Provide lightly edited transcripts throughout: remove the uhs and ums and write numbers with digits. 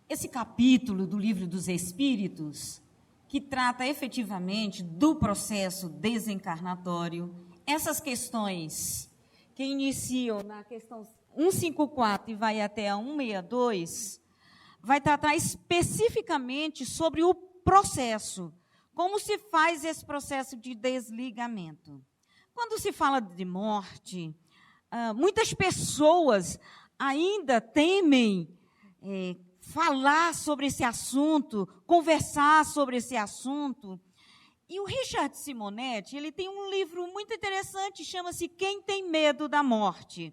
Esse capítulo do Livro dos Espíritos, que trata efetivamente do processo desencarnatório, essas questões que iniciam na questão 154 e vai até a 162, vai tratar especificamente sobre o processo, como se faz esse processo de desligamento. Quando se fala de morte, muitas pessoas ainda temem falar sobre esse assunto, conversar sobre esse assunto. E o Richard Simonetti, ele tem um livro muito interessante, chama-se Quem Tem Medo da Morte.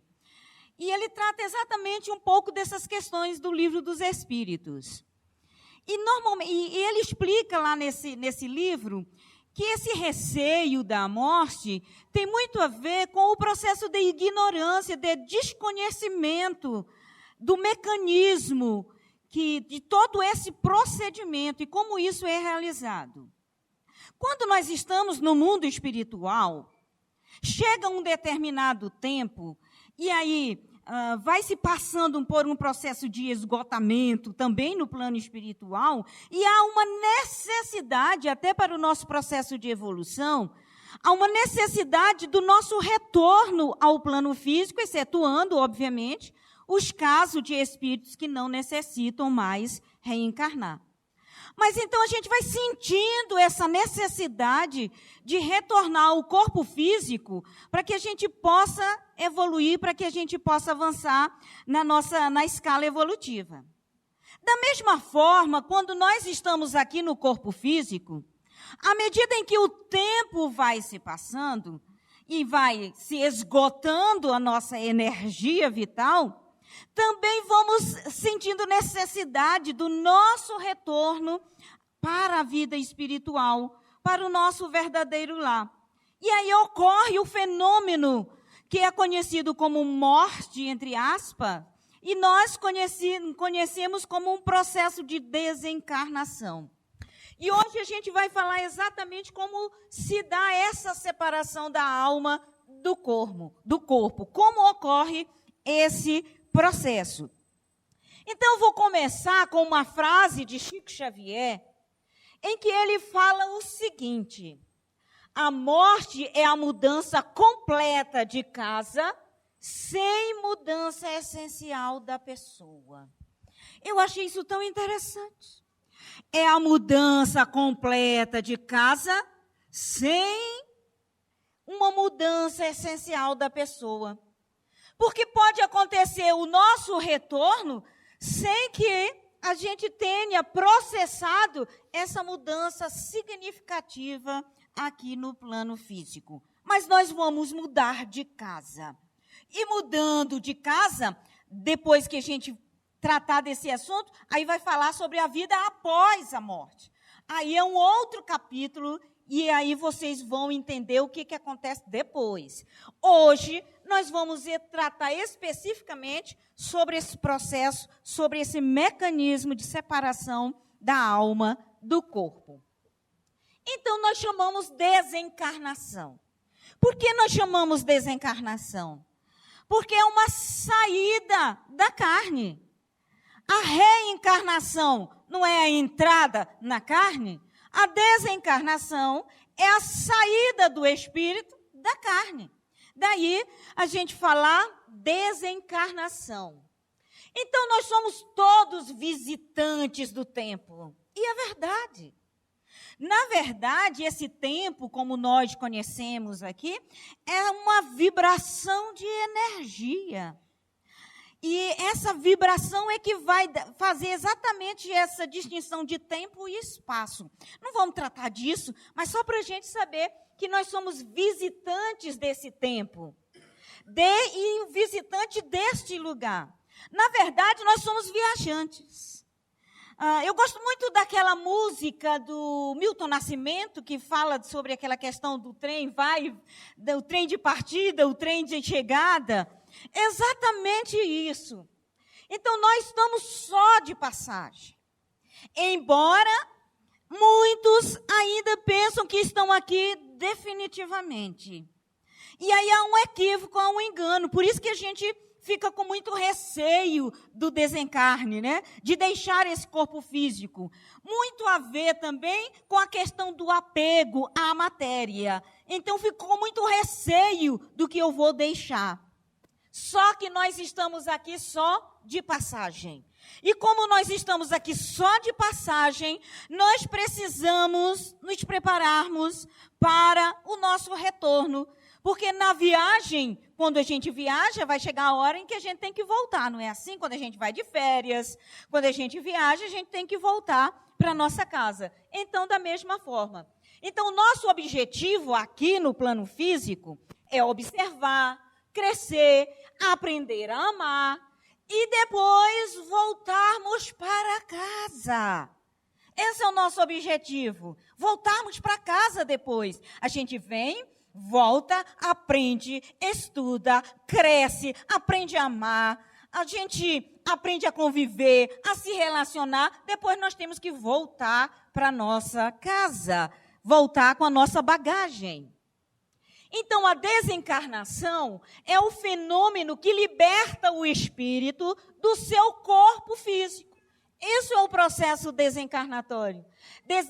E ele trata exatamente um pouco dessas questões do Livro dos Espíritos. E ele explica lá nesse livro que esse receio da morte tem muito a ver com o processo de ignorância, de desconhecimento do mecanismo de todo esse procedimento e como isso é realizado. Quando nós estamos no mundo espiritual, chega um determinado tempo e aí vai se passando por um processo de esgotamento também no plano espiritual e há uma necessidade, até para o nosso processo de evolução, há uma necessidade do nosso retorno ao plano físico, excetuando, obviamente, os casos de espíritos que não necessitam mais reencarnar. Mas então a gente vai sentindo essa necessidade de retornar ao corpo físico para que a gente possa evoluir, para que a gente possa avançar na escala evolutiva. Da mesma forma, quando nós estamos aqui no corpo físico, à medida em que o tempo vai se passando e vai se esgotando a nossa energia vital, também vamos sentindo necessidade do nosso retorno para a vida espiritual, para o nosso verdadeiro lar. E aí ocorre o fenômeno que é conhecido como morte, entre aspas, e nós conhecemos como um processo de desencarnação. E hoje a gente vai falar exatamente como se dá essa separação da alma do corpo, como ocorre esse processo. Então, eu vou começar com uma frase de Chico Xavier, em que ele fala o seguinte: a morte é a mudança completa de casa, sem mudança essencial da pessoa. Eu achei isso tão interessante. É a mudança completa de casa, sem uma mudança essencial da pessoa. Porque pode acontecer o nosso retorno sem que a gente tenha processado essa mudança significativa aqui no plano físico. Mas nós vamos mudar de casa. E mudando de casa, depois que a gente tratar desse assunto, aí vai falar sobre a vida após a morte. Aí é um outro capítulo e aí vocês vão entender o que acontece depois. Hoje, nós vamos tratar especificamente sobre esse processo, sobre esse mecanismo de separação da alma do corpo. Então, nós chamamos desencarnação. Por que nós chamamos desencarnação? Porque é uma saída da carne. A reencarnação não é a entrada na carne? A desencarnação é a saída do espírito da carne. Daí a gente falar desencarnação. Então nós somos todos visitantes do tempo. E é verdade. Na verdade, esse tempo, como nós conhecemos aqui, é uma vibração de energia. E essa vibração é que vai fazer exatamente essa distinção de tempo e espaço. Não vamos tratar disso, mas só para a gente saber que nós somos visitantes desse tempo. E visitante deste lugar. Na verdade, nós somos viajantes. Eu gosto muito daquela música do Milton Nascimento, que fala sobre aquela questão do trem, o trem de partida, o trem de chegada. Exatamente isso. Então, nós estamos só de passagem. Embora muitos ainda pensam que estão aqui definitivamente. E aí há um equívoco, há um engano. Por isso que a gente fica com muito receio do desencarne, né? De deixar esse corpo físico. Muito a ver também com a questão do apego à matéria. Então, ficou muito receio do que eu vou deixar. Só que nós estamos aqui só de passagem. E como nós estamos aqui só de passagem, nós precisamos nos prepararmos para o nosso retorno. Porque na viagem, quando a gente viaja, vai chegar a hora em que a gente tem que voltar. Não é assim? Quando a gente vai de férias, quando a gente viaja, a gente tem que voltar para a nossa casa. Então, da mesma forma. Então, o nosso objetivo aqui no plano físico é observar, crescer, aprender a amar e depois voltarmos para casa. Esse é o nosso objetivo. Voltarmos para casa depois. A gente vem, volta, aprende, estuda, cresce, aprende a amar, a gente aprende a conviver, a se relacionar, depois nós temos que voltar para a nossa casa, voltar com a nossa bagagem. Então, a desencarnação é o fenômeno que liberta o espírito do seu corpo físico. Isso é o processo desencarnatório,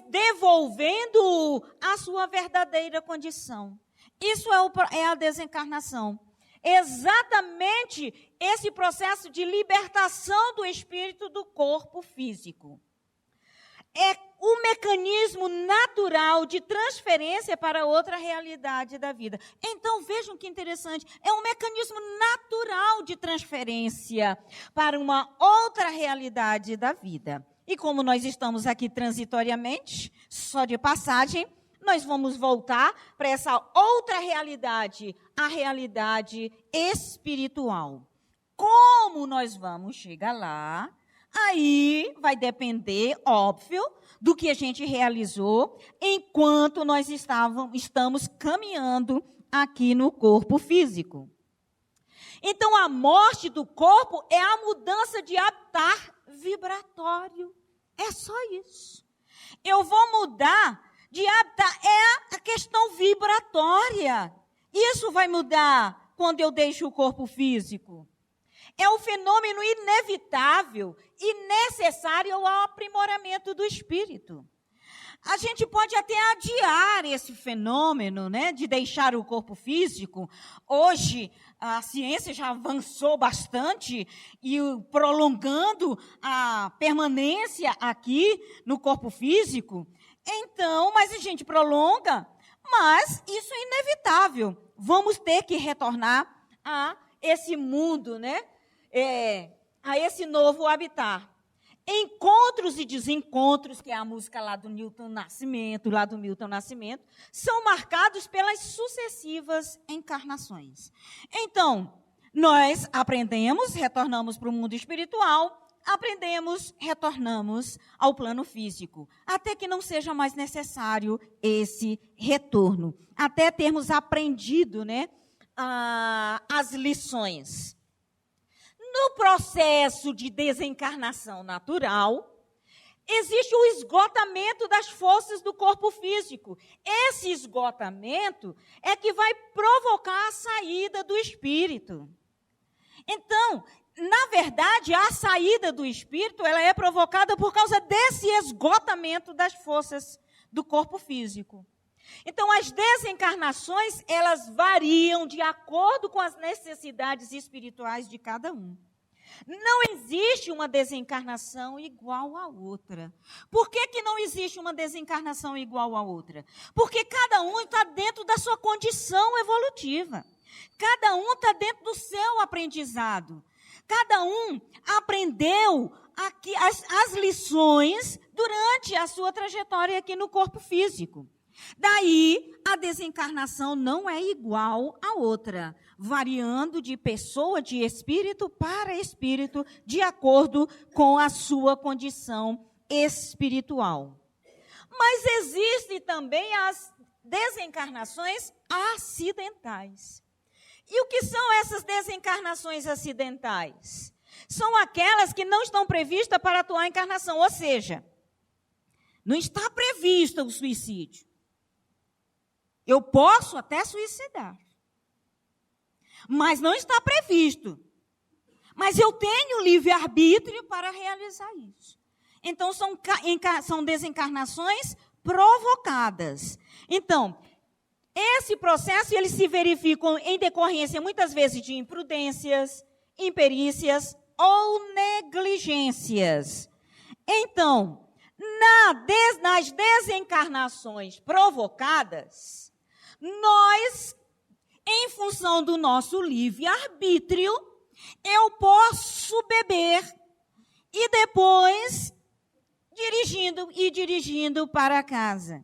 devolvendo-o à sua verdadeira condição. Isso é a desencarnação. Exatamente esse processo de libertação do espírito do corpo físico. É o mecanismo natural de transferência para outra realidade da vida. Então, vejam que interessante. É um mecanismo natural de transferência para uma outra realidade da vida. E como nós estamos aqui transitoriamente, só de passagem, nós vamos voltar para essa outra realidade, a realidade espiritual. Como nós vamos chegar lá? Aí vai depender, óbvio, do que a gente realizou enquanto nós estamos caminhando aqui no corpo físico. Então, a morte do corpo é a mudança de habitat vibratório. É só isso. Eu vou mudar de habitat, é a questão vibratória. Isso vai mudar quando eu deixo o corpo físico. É um fenômeno inevitável e necessário ao aprimoramento do espírito. A gente pode até adiar esse fenômeno, né, de deixar o corpo físico. Hoje, a ciência já avançou bastante e prolongando a permanência aqui no corpo físico. Então, mas a gente prolonga, mas isso é inevitável. Vamos ter que retornar a esse mundo, né? A esse novo habitat. Encontros e desencontros, que é a música lá do Milton Nascimento, são marcados pelas sucessivas encarnações. Então, nós aprendemos, retornamos para o mundo espiritual, aprendemos, retornamos ao plano físico, até que não seja mais necessário esse retorno, até termos aprendido, né, as lições. No processo de desencarnação natural, existe o esgotamento das forças do corpo físico. Esse esgotamento é que vai provocar a saída do espírito. Então, na verdade, a saída do espírito, ela é provocada por causa desse esgotamento das forças do corpo físico. Então, as desencarnações, elas variam de acordo com as necessidades espirituais de cada um. Não existe uma desencarnação igual à outra. Por que não existe uma desencarnação igual à outra? Porque cada um está dentro da sua condição evolutiva. Cada um está dentro do seu aprendizado. Cada um aprendeu aqui as lições durante a sua trajetória aqui no corpo físico. Daí, a desencarnação não é igual à outra, variando de pessoa, de espírito para espírito, de acordo com a sua condição espiritual. Mas existem também as desencarnações acidentais. E o que são essas desencarnações acidentais? São aquelas que não estão previstas para a atual encarnação, ou seja, não está previsto o suicídio. Eu posso até suicidar, mas não está previsto. Mas eu tenho livre-arbítrio para realizar isso. Então, são desencarnações provocadas. Então, esse processo, ele se verifica em decorrência, muitas vezes, de imprudências, imperícias ou negligências. Então, nas desencarnações provocadas, nós, em função do nosso livre-arbítrio, eu posso beber e depois dirigindo para casa.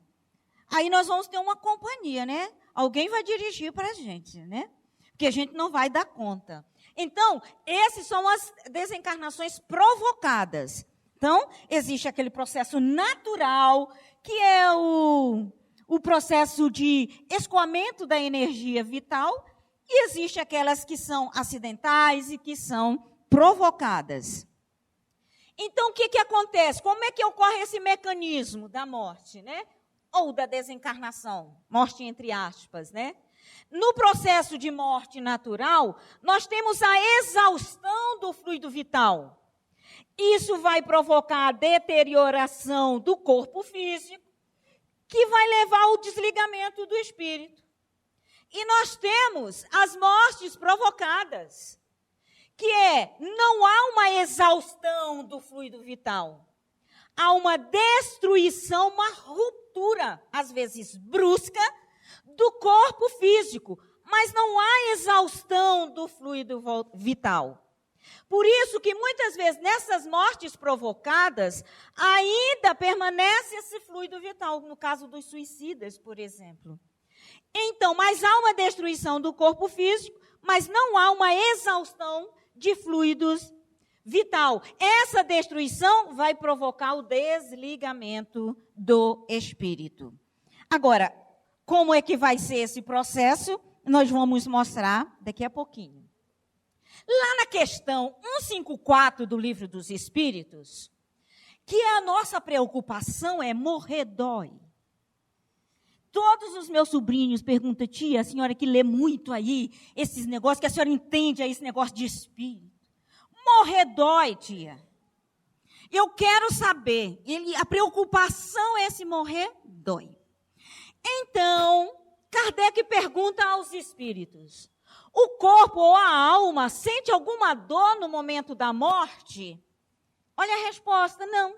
Aí nós vamos ter uma companhia, né? Alguém vai dirigir para a gente, né? Porque a gente não vai dar conta. Então, essas são as desencarnações provocadas. Então, existe aquele processo natural, que é o processo de escoamento da energia vital, e existe aquelas que são acidentais e que são provocadas. Então, o que acontece? Como é que ocorre esse mecanismo da morte, né? Ou da desencarnação, morte entre aspas, né? No processo de morte natural, nós temos a exaustão do fluido vital. Isso vai provocar a deterioração do corpo físico, que vai levar ao desligamento do espírito. E nós temos as mortes provocadas, que não há uma exaustão do fluido vital. Há uma destruição, uma ruptura, às vezes brusca, do corpo físico, mas não há exaustão do fluido vital. Por isso que muitas vezes nessas mortes provocadas, ainda permanece esse fluido vital, no caso dos suicidas, por exemplo. Então, mas há uma destruição do corpo físico, mas não há uma exaustão de fluidos vital. Essa destruição vai provocar o desligamento do espírito. Agora, como é que vai ser esse processo? Nós vamos mostrar daqui a pouquinho. Lá na questão 154 do Livro dos Espíritos, que a nossa preocupação é morrer dói. Todos os meus sobrinhos perguntam, tia, a senhora que lê muito aí esses negócios, que a senhora entende aí esse negócio de espírito. Morrer dói, tia. Eu quero saber, a preocupação é se morrer dói. Então, Kardec pergunta aos espíritos, o corpo ou a alma sente alguma dor no momento da morte? Olha a resposta, não.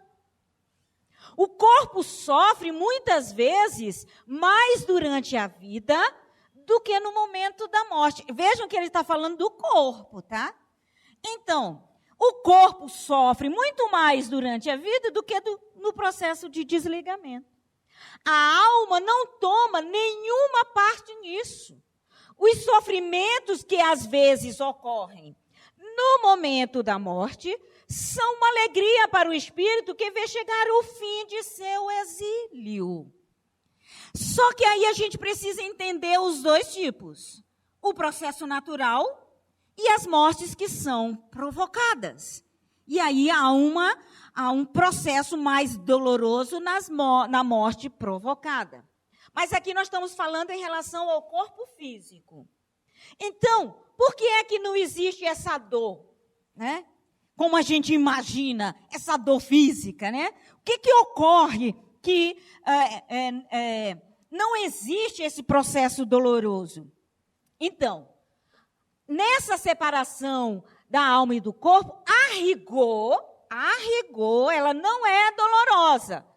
O corpo sofre muitas vezes mais durante a vida do que no momento da morte. Vejam que ele está falando do corpo, tá? Então, o corpo sofre muito mais durante a vida do que no processo de desligamento. A alma não toma nenhuma parte nisso. Os sofrimentos que às vezes ocorrem no momento da morte são uma alegria para o espírito que vê chegar o fim de seu exílio. Só que aí a gente precisa entender os dois tipos. O processo natural e as mortes que são provocadas. E aí há um processo mais doloroso na morte provocada. Mas aqui nós estamos falando em relação ao corpo físico. Então, por que é que não existe essa dor, né? Como a gente imagina, essa dor física, né? O que ocorre que não existe esse processo doloroso? Então, nessa separação da alma e do corpo, a rigor, ela não é dolorosa,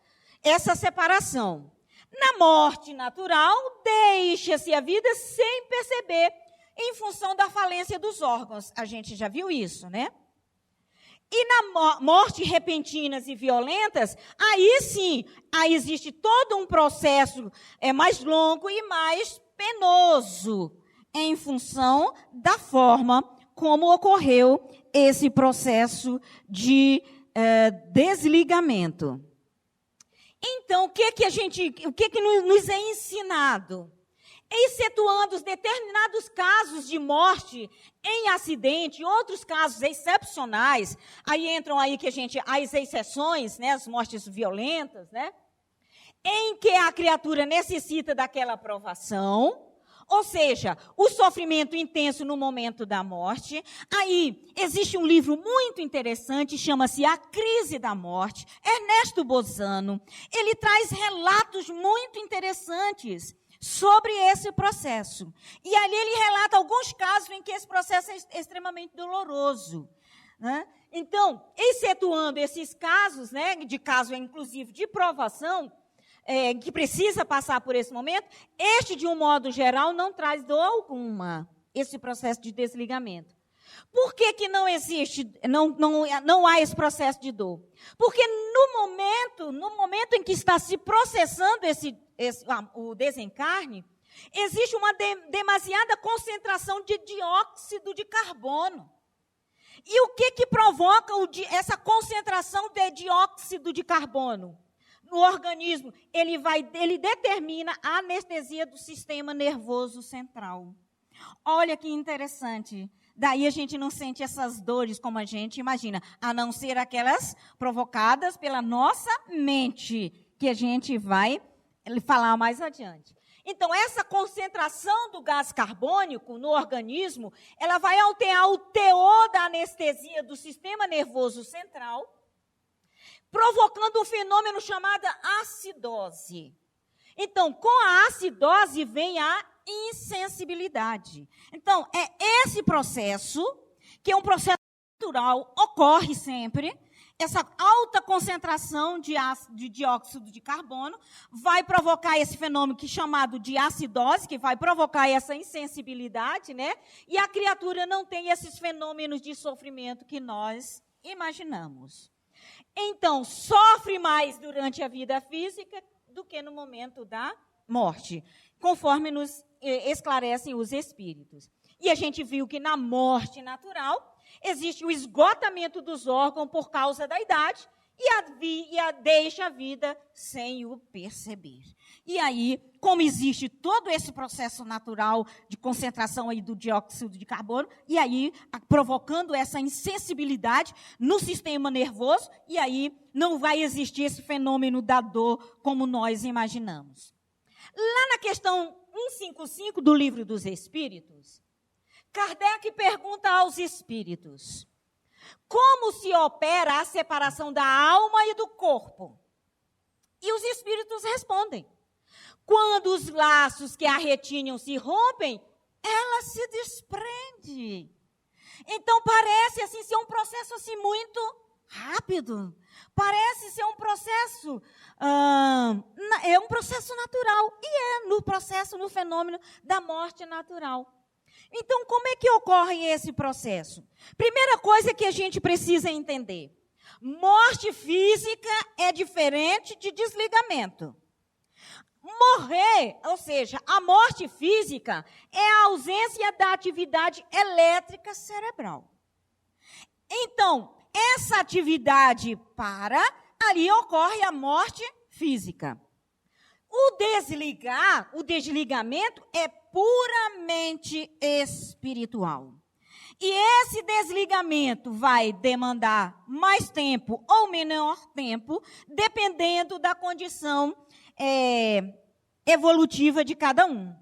essa separação. Na morte natural, deixa-se a vida sem perceber, em função da falência dos órgãos. A gente já viu isso, né? E na morte repentinas e violentas, aí sim, aí existe todo um processo mais longo e mais penoso, em função da forma como ocorreu esse processo de desligamento. Então, o que nos é ensinado? Excetuando os determinados casos de morte em acidente, outros casos excepcionais, aí entram aí as exceções, né, as mortes violentas, né, em que a criatura necessita daquela provação, Ou seja, o sofrimento intenso no momento da morte. Aí, existe um livro muito interessante, chama-se A Crise da Morte, Ernesto Bozano. Ele traz relatos muito interessantes sobre esse processo. E ali ele relata alguns casos em que esse processo é extremamente doloroso, né? Então, excetuando esses casos, né, de caso, inclusive, de provação, que precisa passar por esse momento, este, de um modo geral, não traz dor alguma, esse processo de desligamento. Por que não existe, não há esse processo de dor? Porque no momento em que está se processando o desencarne, existe uma demasiada concentração de dióxido de carbono. E o que provoca essa concentração de dióxido de carbono no organismo? Ele determina a anestesia do sistema nervoso central. Olha que interessante. Daí a gente não sente essas dores como a gente imagina, a não ser aquelas provocadas pela nossa mente, que a gente vai falar mais adiante. Então, essa concentração do gás carbônico no organismo, ela vai alterar o teor da anestesia do sistema nervoso central, provocando um fenômeno chamado acidose. Então, com a acidose vem a insensibilidade. Então, é esse processo, que é um processo natural, ocorre sempre. Essa alta concentração de dióxido de carbono vai provocar esse fenômeno que é chamado de acidose, que vai provocar essa insensibilidade, né? E a criatura não tem esses fenômenos de sofrimento que nós imaginamos. Então, sofre mais durante a vida física do que no momento da morte, conforme nos esclarecem os espíritos. E a gente viu que na morte natural existe o esgotamento dos órgãos por causa da idade e deixa a vida sem o perceber. E aí, como existe todo esse processo natural de concentração aí do dióxido de carbono, e aí provocando essa insensibilidade no sistema nervoso, e aí não vai existir esse fenômeno da dor como nós imaginamos. Lá na questão 155 do Livro dos Espíritos, Kardec pergunta aos espíritos: como se opera a separação da alma e do corpo? E os espíritos respondem: quando os laços que a retinham se rompem, ela se desprende. Então parece assim ser um processo assim muito rápido. Parece ser um processo, é um processo natural. E no fenômeno da morte natural. Então, como é que ocorre esse processo? Primeira coisa que a gente precisa entender: morte física é diferente de desligamento. Morrer, ou seja, a morte física é a ausência da atividade elétrica cerebral. Então, essa atividade ali ocorre a morte física. O desligamento é puramente espiritual. E esse desligamento vai demandar mais tempo ou menor tempo, dependendo da condição evolutiva de cada um.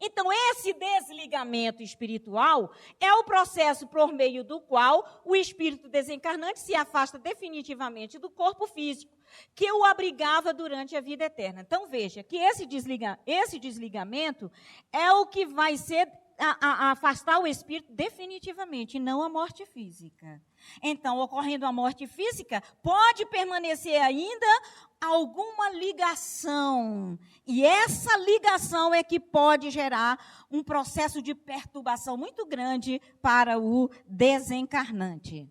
Então, esse desligamento espiritual é o processo por meio do qual o espírito desencarnante se afasta definitivamente do corpo físico, que o abrigava durante a vida eterna. Então, veja que esse desligamento é o que vai ser afastar o espírito definitivamente, e não a morte física. Então, ocorrendo a morte física, pode permanecer ainda alguma ligação. E essa ligação é que pode gerar um processo de perturbação muito grande para o desencarnante.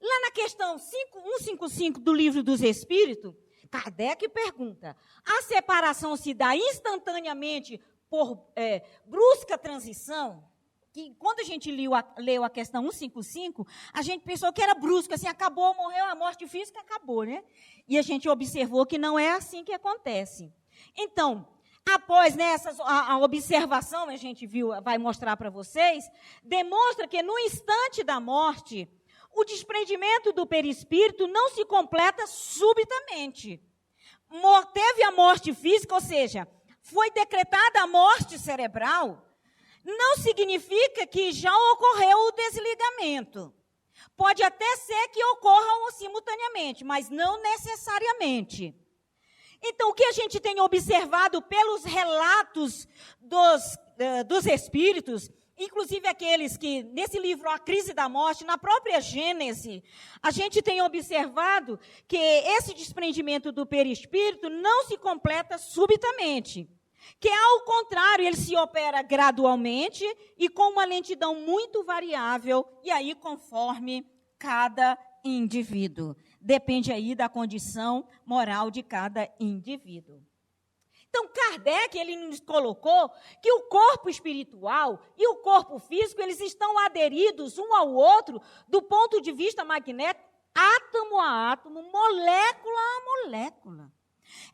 Lá na questão 155 do Livro dos Espíritos, Kardec pergunta: a separação se dá instantaneamente por brusca transição? Que quando a gente leu a questão 155, a gente pensou que era brusco, assim, acabou, morreu, a morte física acabou, né? E a gente observou que não é assim que acontece. Então, após a observação, a gente vai mostrar para vocês, demonstra que no instante da morte, o desprendimento do perispírito não se completa subitamente. Teve a morte física, ou seja, foi decretada a morte cerebral, não significa que já ocorreu o desligamento. Pode até ser que ocorram simultaneamente, mas não necessariamente. Então, o que a gente tem observado pelos relatos dos espíritos, inclusive aqueles que, nesse livro A Crise da Morte, na própria Gênese, a gente tem observado que esse desprendimento do perispírito não se completa subitamente. Que, ao contrário, ele se opera gradualmente e com uma lentidão muito variável, e aí conforme cada indivíduo. Depende aí da condição moral de cada indivíduo. Então, Kardec, ele nos colocou que o corpo espiritual e o corpo físico, eles estão aderidos um ao outro do ponto de vista magnético, átomo a átomo, molécula a molécula.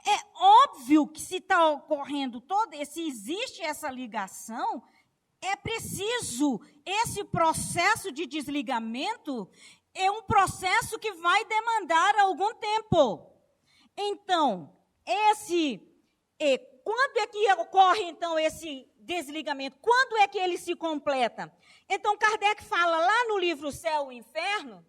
É óbvio que se está ocorrendo se existe essa ligação, é preciso esse processo de desligamento, é um processo que vai demandar algum tempo. Então, quando é que ocorre, então, esse desligamento? Quando é que ele se completa? Então, Kardec fala lá no livro Céu e Inferno,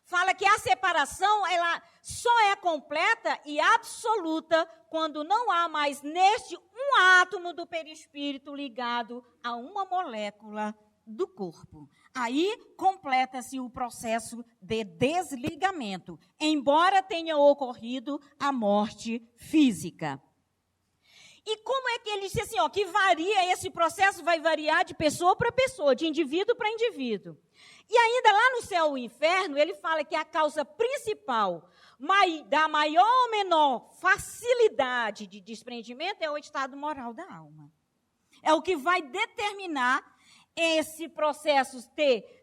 fala que a separação, ela só é completa e absoluta quando não há mais neste um átomo do perispírito ligado a uma molécula do corpo. Aí completa-se o processo de desligamento, embora tenha ocorrido a morte física. E como é que ele disse assim, que varia, esse processo vai variar de pessoa para pessoa, de indivíduo para indivíduo. E ainda lá no Céu e Inferno, ele fala que a causa principal da maior ou menor facilidade de desprendimento é o estado moral da alma. É o que vai determinar esse processo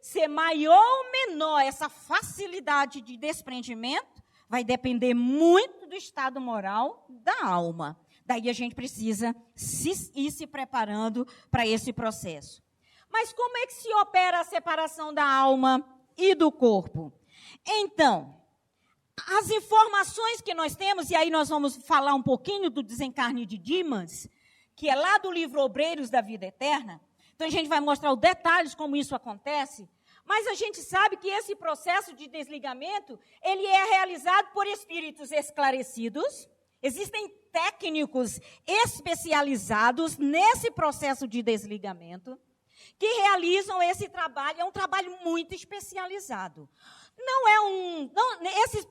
ser maior ou menor, essa facilidade de desprendimento, vai depender muito do estado moral da alma. Daí a gente precisa ir se preparando para esse processo. Mas como é que se opera a separação da alma e do corpo? Então, as informações que nós temos, e aí nós vamos falar um pouquinho do desencarne de Dimas, que é lá do livro Obreiros da Vida Eterna. Então a gente vai mostrar os detalhes como isso acontece, mas a gente sabe que esse processo de desligamento, ele é realizado por espíritos esclarecidos. Existem técnicos especializados nesse processo de desligamento, que realizam esse trabalho, é um trabalho muito especializado.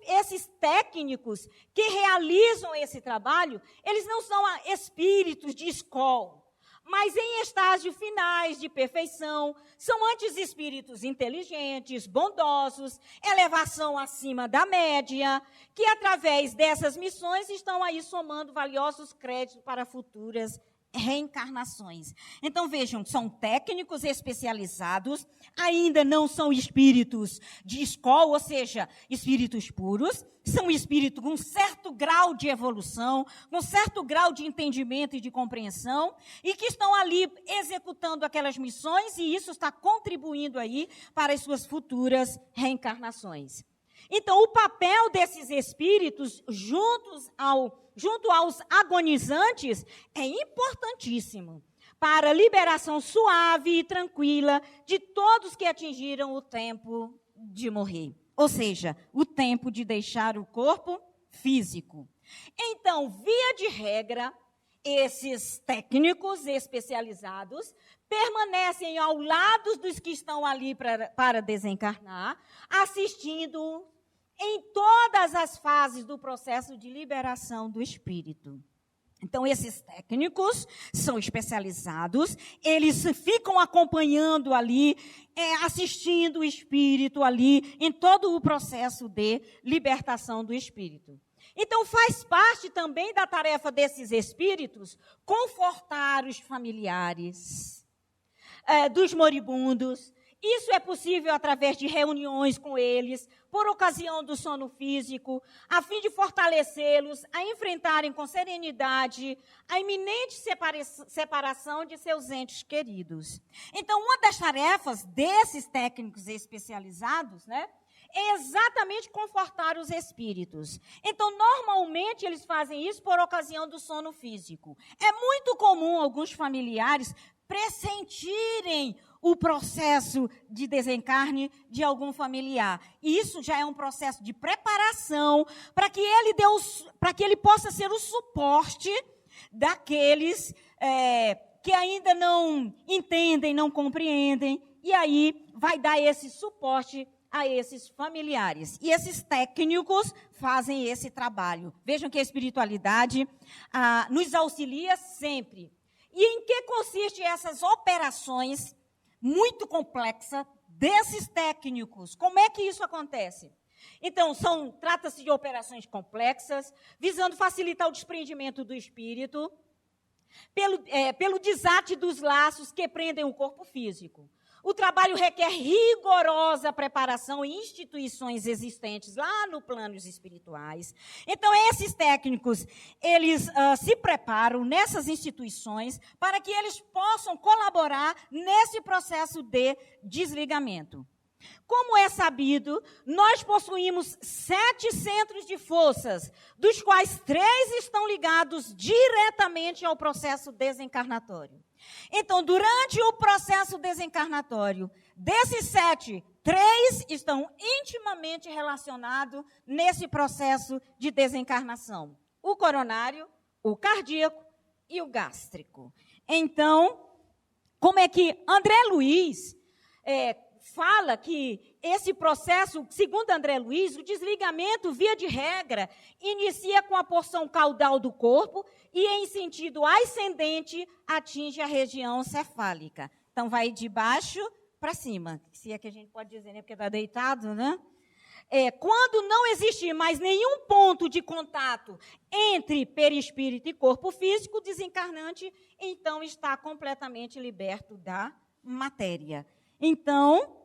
Esses técnicos que realizam esse trabalho, eles não são espíritos de escola, mas em estágios finais de perfeição, são antes espíritos inteligentes, bondosos, elevação acima da média, que através dessas missões estão aí somando valiosos créditos para futuras reencarnações. Então, vejam, são técnicos especializados, ainda não são espíritos de escola, ou seja, espíritos puros, são espíritos com certo grau de evolução, com certo grau de entendimento e de compreensão, e que estão ali executando aquelas missões, e isso está contribuindo aí para as suas futuras reencarnações. Então, o papel desses espíritos junto aos agonizantes é importantíssimo para a liberação suave e tranquila de todos que atingiram o tempo de morrer. Ou seja, o tempo de deixar o corpo físico. Então, via de regra, esses técnicos especializados permanecem ao lado dos que estão ali para desencarnar, assistindo em todas as fases do processo de liberação do espírito. Então, esses técnicos são especializados, eles ficam acompanhando ali, assistindo o espírito ali, em todo o processo de libertação do espírito. Então, faz parte também da tarefa desses espíritos confortar os familiares dos moribundos. Isso é possível através de reuniões com eles, por ocasião do sono físico, a fim de fortalecê-los a enfrentarem com serenidade a iminente separação de seus entes queridos. Então, uma das tarefas desses técnicos especializados, é exatamente confortar os espíritos. Então, normalmente, eles fazem isso por ocasião do sono físico. É muito comum alguns familiares pressentirem o processo de desencarne de algum familiar. E isso já é um processo de preparação para que ele possa ser o suporte daqueles que ainda não entendem, não compreendem, e aí vai dar esse suporte a esses familiares. E esses técnicos fazem esse trabalho. Vejam que a espiritualidade nos auxilia sempre. E em que consistem essas operações muito complexas desses técnicos? Como é que isso acontece? Então, trata-se de operações complexas, visando facilitar o desprendimento do espírito, pelo desate dos laços que prendem o corpo físico. O trabalho requer rigorosa preparação em instituições existentes lá no planos espirituais. Então, esses técnicos, eles se preparam nessas instituições para que eles possam colaborar nesse processo de desligamento. Como é sabido, nós possuímos 7 centros de forças, dos quais 3 estão ligados diretamente ao processo desencarnatório. Então, durante o processo desencarnatório, desses 7, 3 estão intimamente relacionados nesse processo de desencarnação. O coronário, o cardíaco e o gástrico. Então, como é que André Luiz fala que esse processo, segundo André Luiz, o desligamento, via de regra, inicia com a porção caudal do corpo e, em sentido ascendente, atinge a região cefálica. Então, vai de baixo para cima, se é que a gente pode dizer, né? Porque está deitado, né? Quando não existe mais nenhum ponto de contato entre perispírito e corpo físico, o desencarnante, então, está completamente liberto da matéria. Então,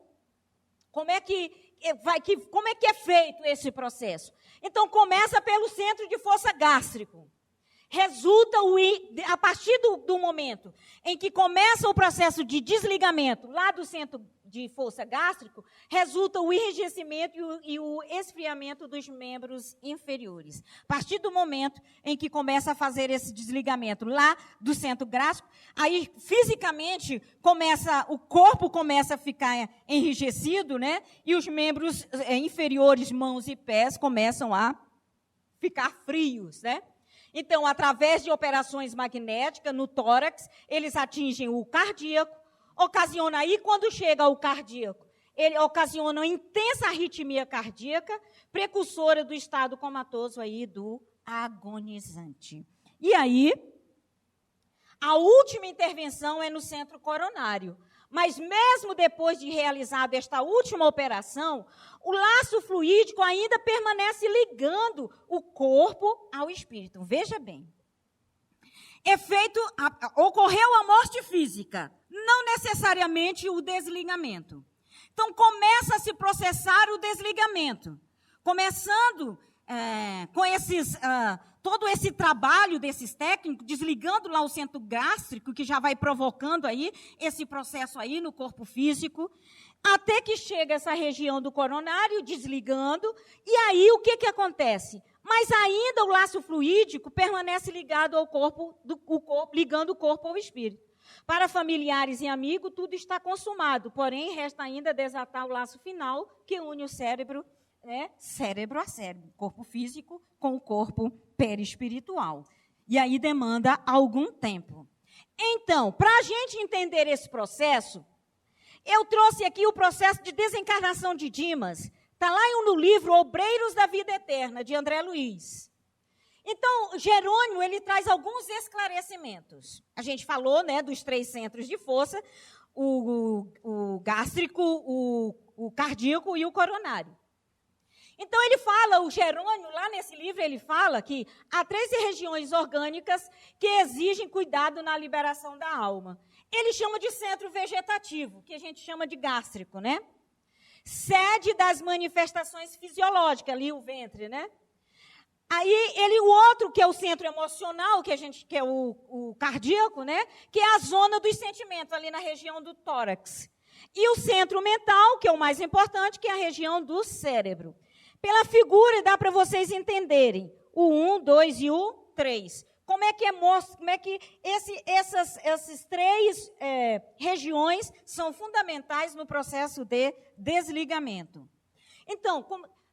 como é que é feito esse processo? Então, começa pelo centro de força gástrico. Resulta, a partir do momento em que começa o processo de desligamento lá do centro de força gástrico, resulta o enrijecimento e o esfriamento dos membros inferiores. A partir do momento em que começa a fazer esse desligamento lá do centro gástrico, aí fisicamente o corpo começa a ficar enrijecido, né? E os membros inferiores, mãos e pés, começam a ficar frios, né? Então, através de operações magnéticas no tórax, eles atingem o cardíaco, ocasiona aí, quando chega ao cardíaco, ele ocasiona uma intensa arritmia cardíaca, precursora do estado comatoso aí do agonizante. E aí, a última intervenção é no centro coronário. Mas mesmo depois de realizada esta última operação, o laço fluídico ainda permanece ligando o corpo ao espírito. Veja bem. Ocorreu a morte física, não necessariamente o desligamento. Então, começa a se processar o desligamento. Começando com todo esse trabalho desses técnicos, desligando lá o centro gástrico, que já vai provocando aí esse processo aí no corpo físico, até que chega essa região do coronário, desligando, e aí o que acontece? Mas ainda o laço fluídico permanece ligado ao corpo, ligando o corpo ao espírito. Para familiares e amigos, tudo está consumado, porém, resta ainda desatar o laço final, que une o cérebro, cérebro a cérebro, corpo físico com o corpo perispiritual. E aí demanda algum tempo. Então, para a gente entender esse processo, eu trouxe aqui o processo de desencarnação de Dimas. Está lá no livro Obreiros da Vida Eterna, de André Luiz. Então, Jerônimo, ele traz alguns esclarecimentos. A gente falou, dos 3 centros de força, o gástrico, o cardíaco e o coronário. Então, o Jerônimo, lá nesse livro, ele fala que há 3 regiões orgânicas que exigem cuidado na liberação da alma. Ele chama de centro vegetativo, que a gente chama de gástrico, né? Sede das manifestações fisiológicas, ali o ventre, né? Aí, o outro, que é o centro emocional, que é o cardíaco, né? Que é a zona dos sentimentos, ali na região do tórax. E o centro mental, que é o mais importante, que é a região do cérebro. Pela figura, dá para vocês entenderem o 1, 2 e o 3. Como é que essas três regiões são fundamentais no processo de desligamento. Então,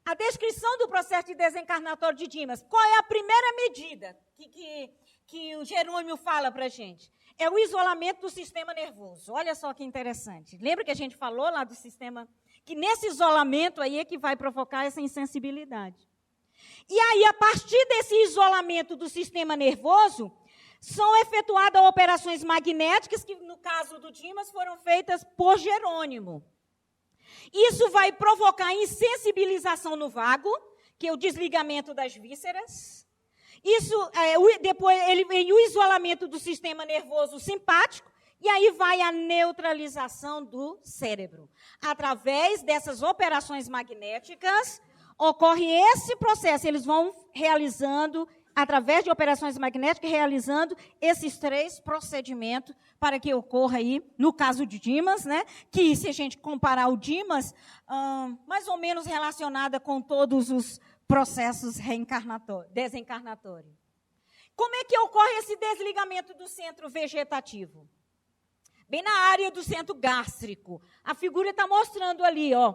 a descrição do processo de desencarnatório de Dimas, qual é a primeira medida que o Jerônimo fala para a gente? É o isolamento do sistema nervoso. Olha só que interessante. Lembra que a gente falou lá do sistema, que nesse isolamento aí é que vai provocar essa insensibilidade. E aí, a partir desse isolamento do sistema nervoso, são efetuadas operações magnéticas, que no caso do Dimas foram feitas por Jerônimo. Isso vai provocar insensibilização no vago, que é o desligamento das vísceras. Depois ele vem o isolamento do sistema nervoso simpático, e aí vai a neutralização do cérebro. Através dessas operações magnéticas, ocorre esse processo. Eles vão realizando, através de operações magnéticas, realizando esses três procedimentos para que ocorra aí, no caso de Dimas, né, que se a gente comparar o Dimas, mais ou menos relacionada com todos os processos desencarnatórios. Como é que ocorre esse desligamento do centro vegetativo? Bem na área do centro gástrico. A figura está mostrando ali, ó.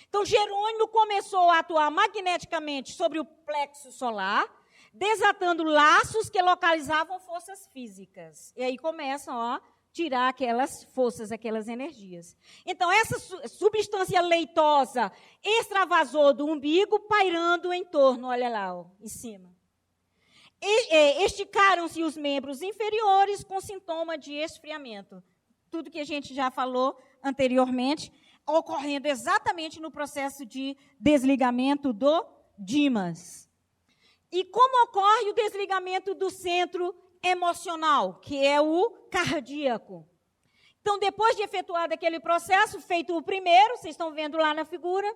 Então, Jerônimo começou a atuar magneticamente sobre o plexo solar, desatando laços que localizavam forças físicas. E aí começam a tirar aquelas forças, aquelas energias. Então, essa substância leitosa extravasou do umbigo, pairando em torno, olha lá, ó, em cima. Esticaram-se os membros inferiores com sintoma de esfriamento. Tudo que a gente já falou anteriormente, ocorrendo exatamente no processo de desligamento do Dimas. E como ocorre o desligamento do centro emocional, que é o cardíaco? Então, depois de efetuado aquele processo, feito o primeiro, vocês estão vendo lá na figura,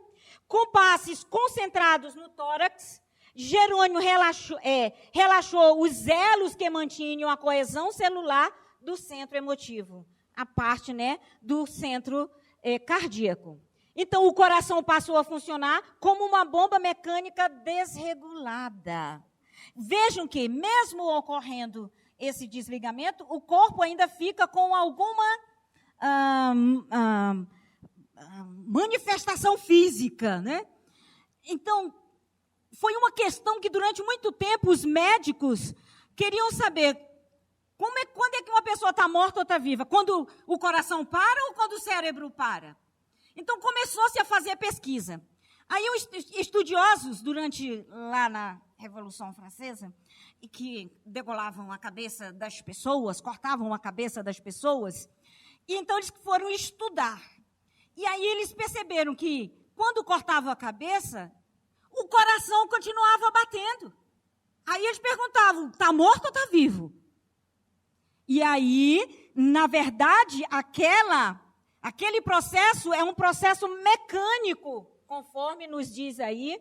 com passes concentrados no tórax, Jerônimo relaxou os elos que mantinham a coesão celular do centro emotivo, a parte, né, do centro cardíaco. Então, o coração passou a funcionar como uma bomba mecânica desregulada. Vejam que, mesmo ocorrendo esse desligamento, o corpo ainda fica com alguma manifestação física, né? Então, foi uma questão que, durante muito tempo, os médicos queriam saber quando é que uma pessoa está morta ou está viva? Quando o coração para ou quando o cérebro para? Então, começou-se a fazer pesquisa. Aí, os estudiosos, lá na Revolução Francesa, e que degolavam a cabeça das pessoas, cortavam a cabeça das pessoas, e então eles foram estudar. E aí eles perceberam que, quando cortavam a cabeça, o coração continuava batendo. Aí eles perguntavam, está morto ou está vivo? E aí, na verdade, aquele processo é um processo mecânico, conforme nos diz aí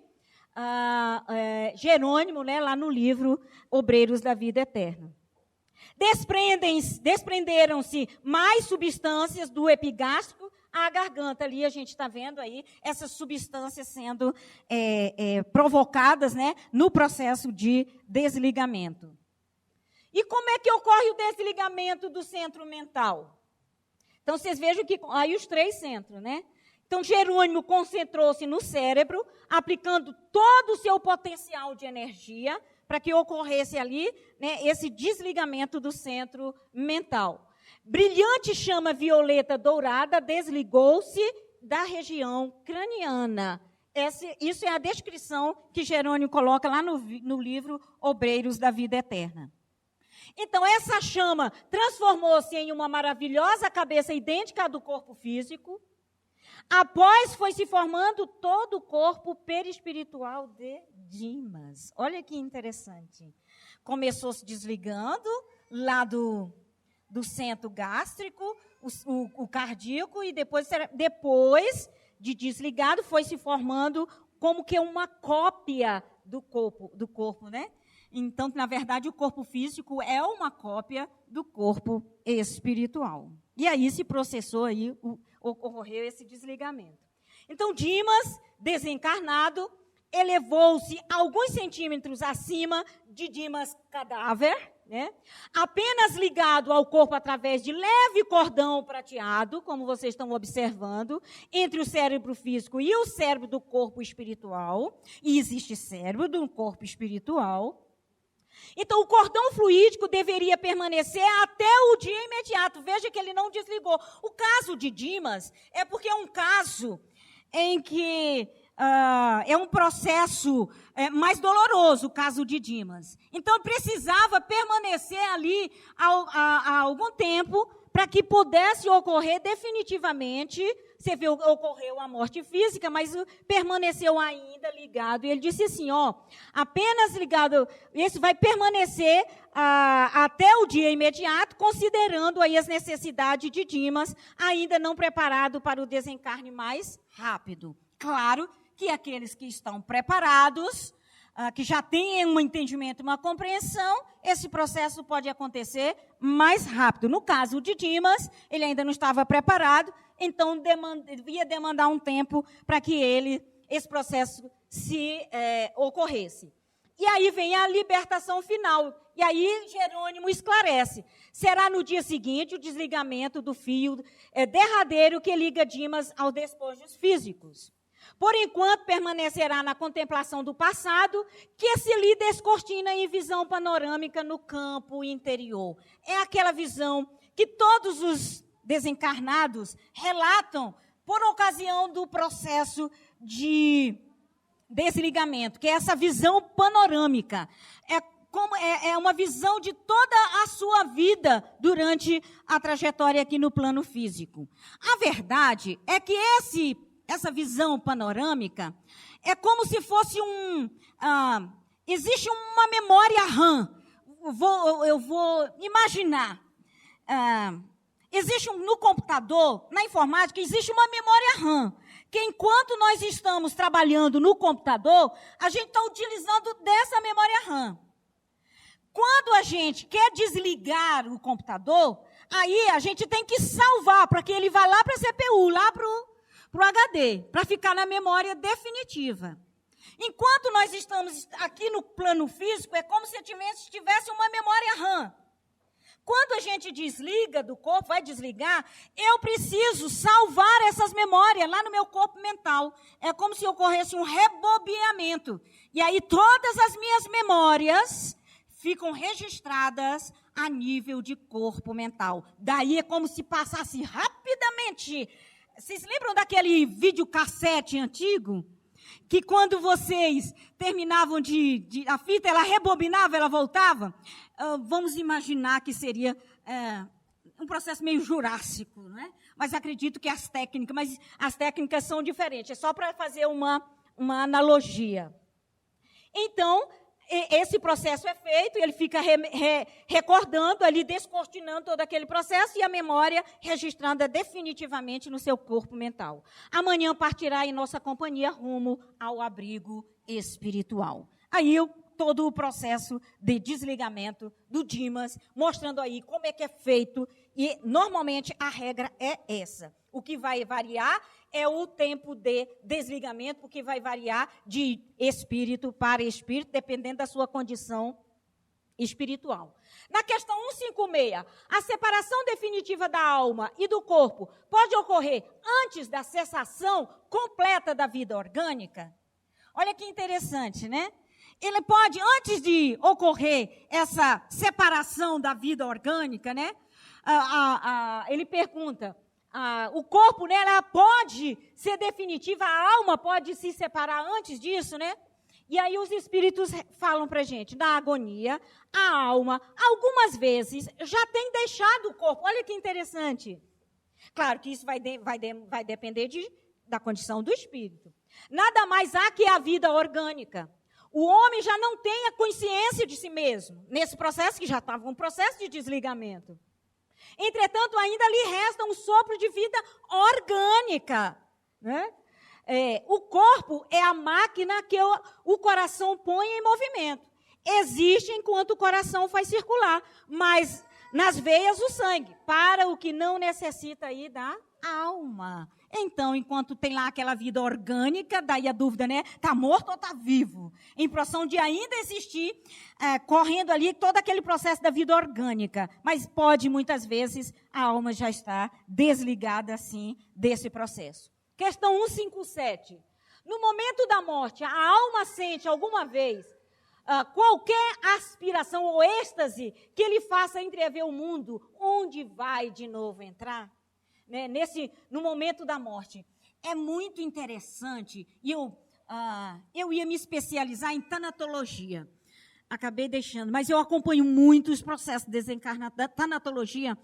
Jerônimo, né, lá no livro Obreiros da Vida Eterna. Desprenderam-se mais substâncias do epigástrico à garganta. Ali a gente está vendo aí essas substâncias sendo provocadas, né, no processo de desligamento. E como é que ocorre o desligamento do centro mental? Então, vocês vejam que aí os três centros, né? Então, Jerônimo concentrou-se no cérebro, aplicando todo o seu potencial de energia para que ocorresse ali, né, esse desligamento do centro mental. Brilhante chama violeta dourada desligou-se da região craniana. Isso é a descrição que Jerônimo coloca lá no livro Obreiros da Vida Eterna. Então, essa chama transformou-se em uma maravilhosa cabeça idêntica à do corpo físico. Após foi se formando todo o corpo perispiritual de Dimas. Olha que interessante. Começou se desligando lá do centro gástrico, o cardíaco, e depois de desligado foi se formando como que uma cópia do corpo, né? Então, na verdade, o corpo físico é uma cópia do corpo espiritual. E aí se processou, aí ocorreu esse desligamento. Então, Dimas, desencarnado, elevou-se alguns centímetros acima de Dimas cadáver, né? Apenas ligado ao corpo através de leve cordão prateado, como vocês estão observando, entre o cérebro físico e o cérebro do corpo espiritual. E existe cérebro do corpo espiritual. Então, o cordão fluídico deveria permanecer até o dia imediato. Veja que ele não desligou. O caso de Dimas é porque é um caso em que é um processo mais doloroso, o caso de Dimas. Então, precisava permanecer ali há algum tempo para que pudesse ocorrer definitivamente. Você viu, ocorreu a morte física, mas permaneceu ainda ligado. E ele disse assim, apenas ligado, isso vai permanecer até o dia imediato, considerando aí as necessidades de Dimas, ainda não preparado para o desencarne mais rápido. Claro que aqueles que estão preparados, que já têm um entendimento, uma compreensão, esse processo pode acontecer mais rápido. No caso de Dimas, ele ainda não estava preparado, então ia demandar um tempo para que esse processo ocorresse. E aí vem a libertação final. E aí Jerônimo esclarece. Será no dia seguinte o desligamento do fio derradeiro que liga Dimas aos despojos físicos. Por enquanto, permanecerá na contemplação do passado, que se lhe descortina em visão panorâmica no campo interior. É aquela visão que todos os desencarnados relatam por ocasião do processo de desligamento, que é essa visão panorâmica. É uma visão de toda a sua vida durante a trajetória aqui no plano físico. A verdade é que essa visão panorâmica é como se fosse existe uma memória RAM. Eu vou imaginar. Existe no computador, na informática, existe uma memória RAM. Que enquanto nós estamos trabalhando no computador, a gente está utilizando dessa memória RAM. Quando a gente quer desligar o computador, aí a gente tem que salvar para que ele vá lá para a CPU, lá para o HD, para ficar na memória definitiva. Enquanto nós estamos aqui no plano físico, é como se tivesse uma memória RAM. Quando a gente desliga do corpo, vai desligar, eu preciso salvar essas memórias lá no meu corpo mental. É como se ocorresse um rebobiamento. E aí todas as minhas memórias ficam registradas a nível de corpo mental. Daí é como se passasse rapidamente. Vocês lembram daquele videocassete antigo? Que quando vocês terminavam a fita, ela rebobinava, ela voltava? Vamos imaginar que seria um processo meio jurássico, né? Mas acredito que as técnicas são diferentes. É só para fazer uma analogia. Então, esse processo é feito, ele fica recordando ali, descortinando todo aquele processo e a memória registrada definitivamente no seu corpo mental. Amanhã partirá em nossa companhia rumo ao abrigo espiritual. Aí todo o processo de desligamento do Dimas, mostrando aí como é que é feito e normalmente a regra é essa. O que vai variar é o tempo de desligamento, porque vai variar de espírito para espírito, dependendo da sua condição espiritual. Na questão 156, a separação definitiva da alma e do corpo pode ocorrer antes da cessação completa da vida orgânica? Olha que interessante, né? Ele pode, antes de ocorrer essa separação da vida orgânica, né? Ele pergunta... o corpo, né, ela pode ser definitiva, a alma pode se separar antes disso, né? E aí os espíritos falam para a gente, na agonia, a alma, algumas vezes, já tem deixado o corpo. Olha que interessante. Claro que isso vai depender da condição do espírito. Nada mais há que a vida orgânica. O homem já não tem a consciência de si mesmo, nesse processo que já estava um processo de desligamento. Entretanto, ainda lhe resta um sopro de vida orgânica, né? O corpo é a máquina que o coração põe em movimento. existe enquanto o coração faz circular, mas nas veias o sangue, para o que não necessita aí da alma. Então, enquanto tem lá aquela vida orgânica, daí a dúvida, né? Está morto ou está vivo? Em função de ainda existir, correndo ali todo aquele processo da vida orgânica. Mas pode, muitas vezes, a alma já está desligada, assim, desse processo. Questão 157. No momento da morte, a alma sente alguma vez qualquer aspiração ou êxtase que lhe faça entrever o mundo, onde vai de novo entrar? Né, no momento da morte. É muito interessante, e eu ia me especializar em tanatologia. Acabei deixando, mas eu acompanho muito os processos de desencarnação. Da tanatologia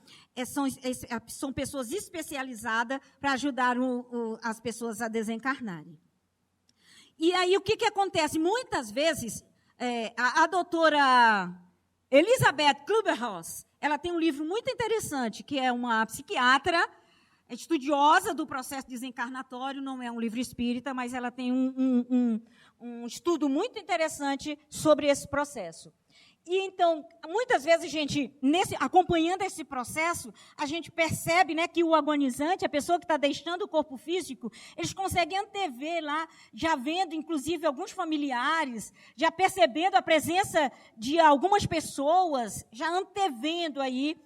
são pessoas especializadas para ajudar as pessoas a desencarnarem. E aí, o que acontece? Muitas vezes, a doutora Elisabeth Kübler-Ross, ela tem um livro muito interessante, que é uma psiquiatra estudiosa do processo desencarnatório, não é um livro espírita, mas ela tem um estudo muito interessante sobre esse processo. E então, muitas vezes, a gente, acompanhando esse processo, a gente percebe, né, que o agonizante, a pessoa que está deixando o corpo físico, eles conseguem antever lá, já vendo, inclusive, alguns familiares, já percebendo a presença de algumas pessoas, já antevendo aí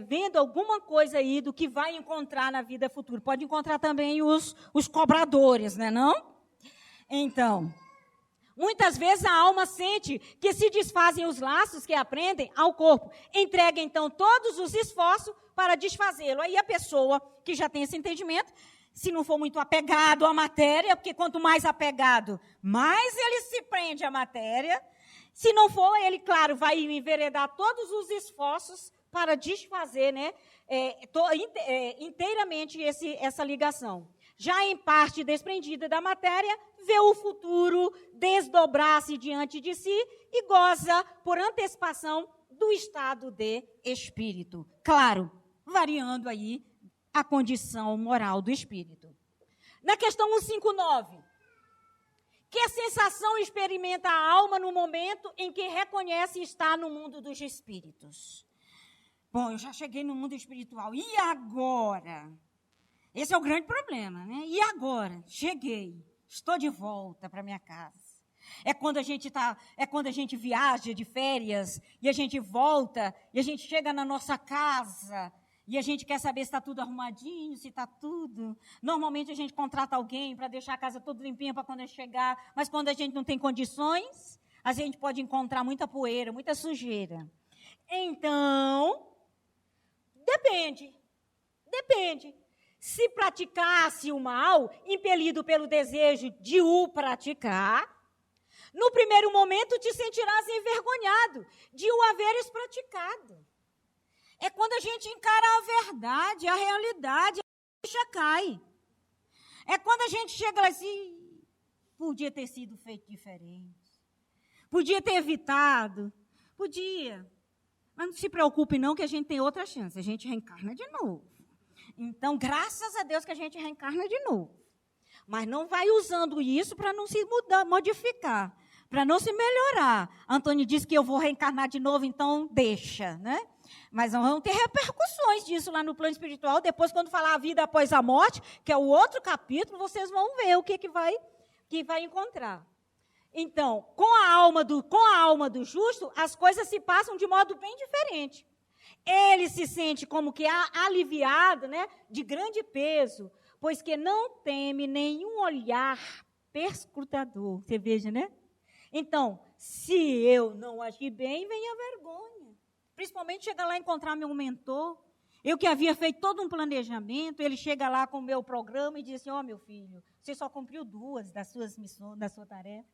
vendo alguma coisa aí do que vai encontrar na vida futura. Pode encontrar também os cobradores, né, não? Então, muitas vezes a alma sente que se desfazem os laços que aprendem ao corpo. Entrega, então, todos os esforços para desfazê-lo. Aí a pessoa que já tem esse entendimento, se não for muito apegado à matéria, porque quanto mais apegado, mais ele se prende à matéria. Se não for, ele, claro, vai enveredar todos os esforços para desfazer, né, inteiramente essa ligação. Já em parte desprendida da matéria, vê o futuro desdobrar-se diante de si e goza, por antecipação, do estado de espírito. Claro, variando aí a condição moral do espírito. Na questão 159, que sensação experimenta a alma no momento em que reconhece estar no mundo dos espíritos? Bom, eu já cheguei no mundo espiritual. E agora? Esse é o grande problema, né? E agora? Cheguei. Estou de volta para minha casa. É quando a gente viaja de férias e a gente volta e a gente chega na nossa casa e a gente quer saber se está tudo arrumadinho, se está tudo. Normalmente a gente contrata alguém para deixar a casa toda limpinha para quando chegar, mas quando a gente não tem condições, a gente pode encontrar muita poeira, muita sujeira. Então, depende. Se praticasse o mal, impelido pelo desejo de o praticar, no primeiro momento te sentirás envergonhado de o haveres praticado. É quando a gente encara a verdade, a realidade, a ficha cai. É quando a gente chega lá assim, podia ter sido feito diferente. Podia ter evitado. Podia. Mas não se preocupe não que a gente tem outra chance. A gente reencarna de novo. Então, graças a Deus que a gente reencarna de novo. Mas não vai usando isso para não se modificar, para não se melhorar. Antônio disse que eu vou reencarnar de novo, então deixa, né? Mas vão ter repercussões disso lá no plano espiritual. Depois, quando falar a vida após a morte, que é o outro capítulo, vocês vão ver o que vai encontrar. Então, com a alma do justo, as coisas se passam de modo bem diferente. Ele se sente como que aliviado, né, de grande peso, pois que não teme nenhum olhar perscrutador. Você veja, né? Então, se eu não agir bem, vem a vergonha. Principalmente chegar lá e encontrar meu mentor. Eu que havia feito todo um planejamento, ele chega lá com o meu programa e diz assim, meu filho, você só cumpriu 2 das suas missões, da sua tarefa.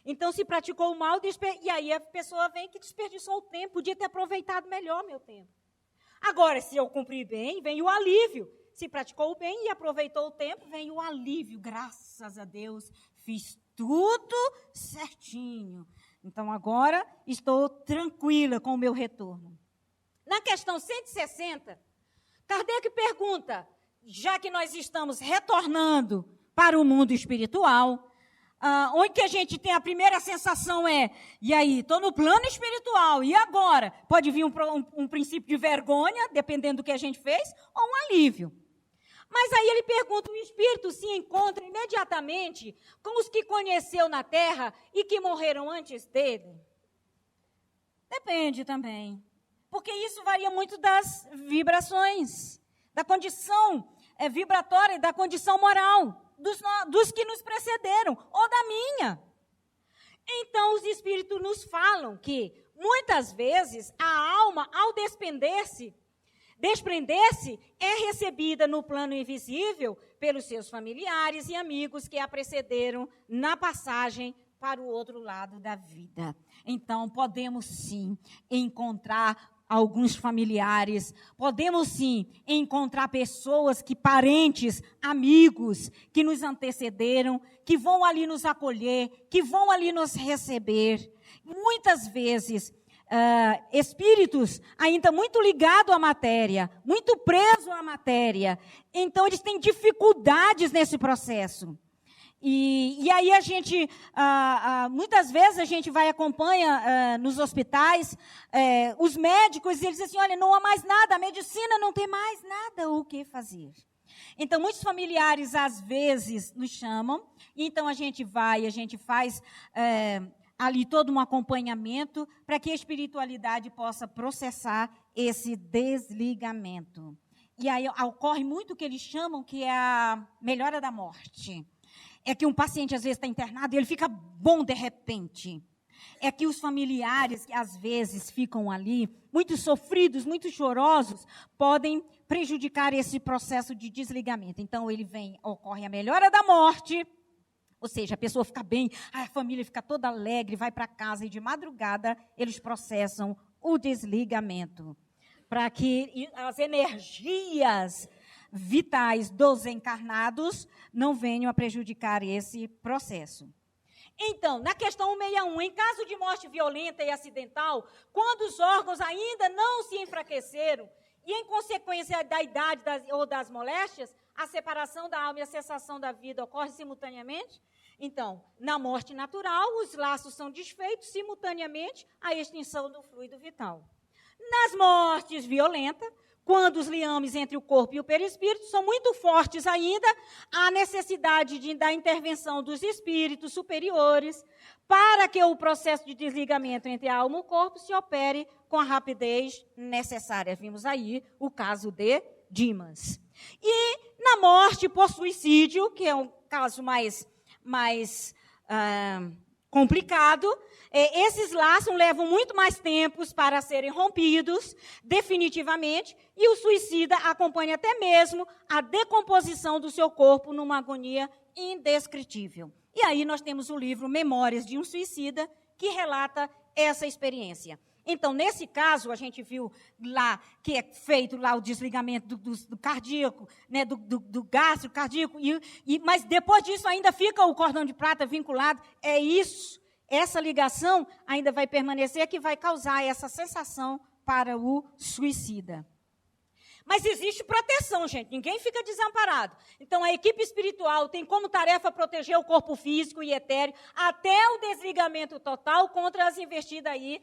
Então, se praticou o mal, e aí a pessoa vem que desperdiçou o tempo, podia ter aproveitado melhor meu tempo. Agora, se eu cumprir bem, vem o alívio. Se praticou o bem e aproveitou o tempo, vem o alívio. Graças a Deus, fiz tudo certinho. Então, agora estou tranquila com o meu retorno. Na questão 160, Kardec pergunta, já que nós estamos retornando para o mundo espiritual, onde que a gente tem a primeira sensação e aí, estou no plano espiritual, e agora? Pode vir um princípio de vergonha, dependendo do que a gente fez, ou um alívio. Mas aí ele pergunta, o espírito se encontra imediatamente com os que conheceu na terra e que morreram antes dele? Depende também, porque isso varia muito das vibrações, da condição vibratória e da condição moral dos que nos precederam, ou da minha. Então, os espíritos nos falam que, muitas vezes, a alma, ao desprender-se, é recebida no plano invisível pelos seus familiares e amigos que a precederam na passagem para o outro lado da vida. Então, podemos sim encontrar alguns familiares, podemos sim encontrar pessoas parentes, amigos, que nos antecederam, que vão ali nos acolher, que vão ali nos receber. Muitas vezes, espíritos ainda muito ligados à matéria, muito presos à matéria, então eles têm dificuldades nesse processo. E aí a gente, muitas vezes a gente acompanha nos hospitais, os médicos, e eles dizem assim, olha, não há mais nada, a medicina não tem mais nada o que fazer. Então, muitos familiares, às vezes, nos chamam, e então a gente faz ali todo um acompanhamento para que a espiritualidade possa processar esse desligamento. E aí ocorre muito o que eles chamam que é a melhora da morte. É que um paciente, às vezes, está internado e ele fica bom de repente. É que os familiares, que às vezes ficam ali, muito sofridos, muito chorosos, podem prejudicar esse processo de desligamento. Então, ocorre a melhora da morte, ou seja, a pessoa fica bem, a família fica toda alegre, vai para casa e de madrugada eles processam o desligamento. Para que as energias vitais dos encarnados não venham a prejudicar esse processo. Então, na questão 161, em caso de morte violenta e acidental, quando os órgãos ainda não se enfraqueceram e em consequência da idade ou das moléstias, a separação da alma e a cessação da vida ocorre simultaneamente? Então, na morte natural, os laços são desfeitos simultaneamente à extinção do fluido vital. Nas mortes violentas, quando os liames entre o corpo e o perispírito são muito fortes ainda, há necessidade da intervenção dos espíritos superiores para que o processo de desligamento entre a alma e o corpo se opere com a rapidez necessária. Vimos aí o caso de Dimas. E na morte por suicídio, que é um caso mais complicado, esses laços levam muito mais tempo para serem rompidos definitivamente, e o suicida acompanha até mesmo a decomposição do seu corpo numa agonia indescritível. E aí nós temos o livro Memórias de um Suicida, que relata essa experiência. Então, nesse caso, a gente viu lá que é feito lá o desligamento do cardíaco, né, do gástrico cardíaco, mas depois disso ainda fica o cordão de prata vinculado. É isso, essa ligação ainda vai permanecer, que vai causar essa sensação para o suicida. Mas existe proteção, gente, ninguém fica desamparado. Então, a equipe espiritual tem como tarefa proteger o corpo físico e etéreo até o desligamento total contra as investidas aí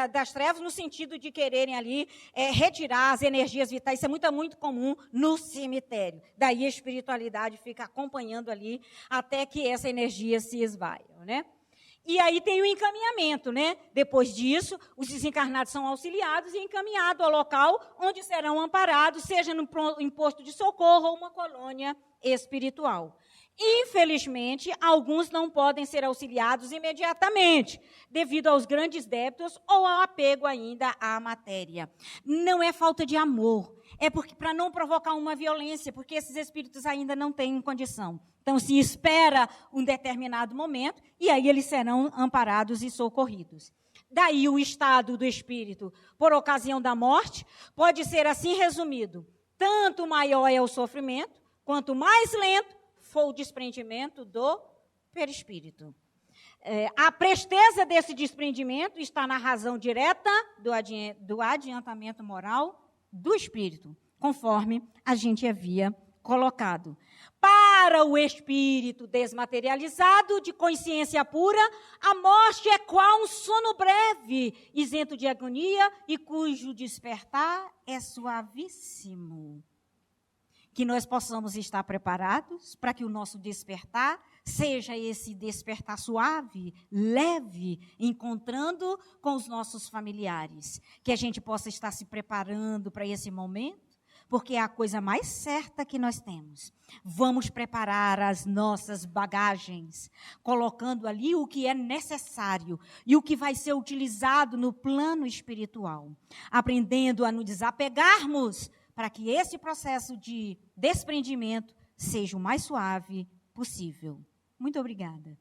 das trevas, no sentido de quererem ali retirar as energias vitais. Isso é muito comum no cemitério. Daí a espiritualidade fica acompanhando ali até que essa energia se esvaia, né? E aí tem o encaminhamento, né? Depois disso, os desencarnados são auxiliados e encaminhados ao local onde serão amparados, seja em posto de socorro ou uma colônia espiritual. Infelizmente, alguns não podem ser auxiliados imediatamente, devido aos grandes débitos ou ao apego ainda à matéria. Não é falta de amor, é para não provocar uma violência, porque esses espíritos ainda não têm condição. Então, se espera um determinado momento, e aí eles serão amparados e socorridos. Daí o estado do espírito, por ocasião da morte, pode ser assim resumido. Tanto maior é o sofrimento, quanto mais lento for o desprendimento do perispírito. A presteza desse desprendimento está na razão direta do adiantamento moral do espírito, conforme a gente havia colocado. Para o espírito desmaterializado, de consciência pura, a morte é qual um sono breve, isento de agonia e cujo despertar é suavíssimo. Que nós possamos estar preparados para que o nosso despertar seja esse despertar suave, leve, encontrando com os nossos familiares. Que a gente possa estar se preparando para esse momento, porque é a coisa mais certa que nós temos. Vamos preparar as nossas bagagens, colocando ali o que é necessário e o que vai ser utilizado no plano espiritual, aprendendo a nos desapegarmos para que esse processo de desprendimento seja o mais suave possível. Muito obrigada.